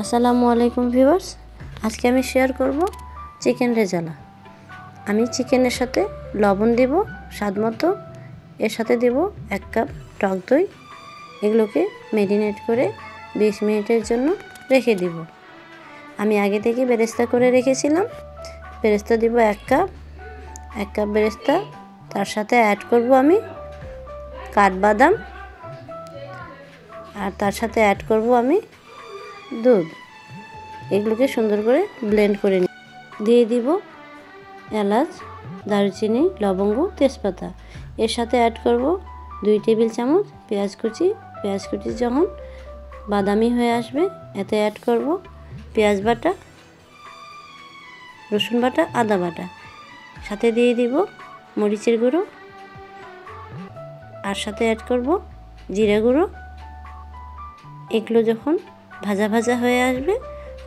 আসসালামু আলাইকুম ভিউয়ার্স, আজকে আমি শেয়ার করব চিকেন রেজালা। আমি চিকেনের সাথে লবণ দেব স্বাদ মতো, এর সাথে দেব 1 কাপ টক দই। এগুলোকে ম্যারিনেট করে 20 মিনিটের জন্য রেখে দিব। আমি আগে থেকে বেরেস্তা করে রেখেছিলাম। বেরেস্তা দিব 1 কাপ বেরেস্তা। তার সাথে অ্যাড করব আমি কাঠবাদাম, আর তার সাথে অ্যাড করব আমি দুধ। এগুলোকে সুন্দর করে ব্লেন্ড করে দিয়ে দিব এলাচ, দারুচিনি, লবঙ্গ, তেজপাতা। এর সাথে অ্যাড করব 2 টেবিল চামচ পেঁয়াজ কুচি। পেঁয়াজ কুচি যখন বাদামি হয়ে আসবে, এতে অ্যাড করব পেঁয়াজ বাটা, রসুন বাটা, আদা বাটা। সাথে দিয়ে দিব মরিচের গুঁড়ো, আর সাথে অ্যাড করব জিরা গুঁড়ো। এগুলো যখন ভাজা ভাজা হয়ে আসবে,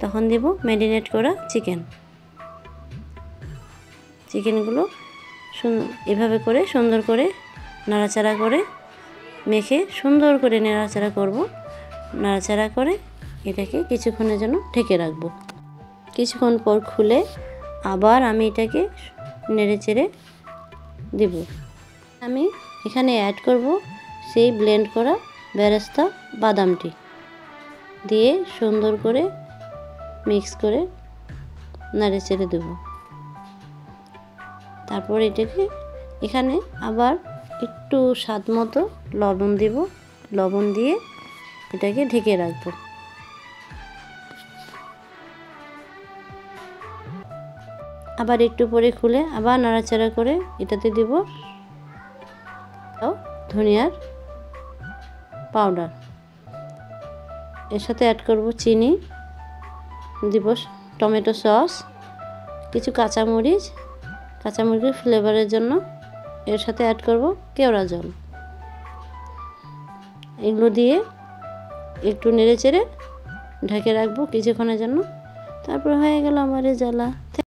তখন দেব ম্যারিনেট করা চিকেনগুলো এভাবে করে সুন্দর করে নাড়াচাড়া করে মেখে সুন্দর করে নাড়াচাড়া করব। নাড়াচাড়া করে এটাকে কিছুক্ষণের জন্য ঢেকে রাখব। কিছুক্ষণ পর খুলে আবার আমি এটাকে নেড়েচেড়ে দেব। আমি এখানে অ্যাড করব সেই ব্লেন্ড করা বেরেস্তা বাদামটি দিয়ে সুন্দর করে মিক্স করে নেড়েচেড়ে দেব। তারপর এটাকে এখানে আবার একটু স্বাদ মতো লবণ দেব। লবণ দিয়ে এটাকে ঢেকে রাখব। আবার একটু পরে খুলে আবার নাড়াচাড়া করে এটাতে দেব ধনিয়ার পাউডার। এর সাথে অ্যাড করব চিনি, দিব টমেটো সস, কিছু কাঁচামরিচের ফ্লেভারের জন্য। এর সাথে অ্যাড করব কেওড়া জল। এগুলো দিয়ে একটু নেড়েচেড়ে ঢেকে রাখবো কিছুক্ষণের জন্য। তারপর হয়ে গেল আমার রেজালা।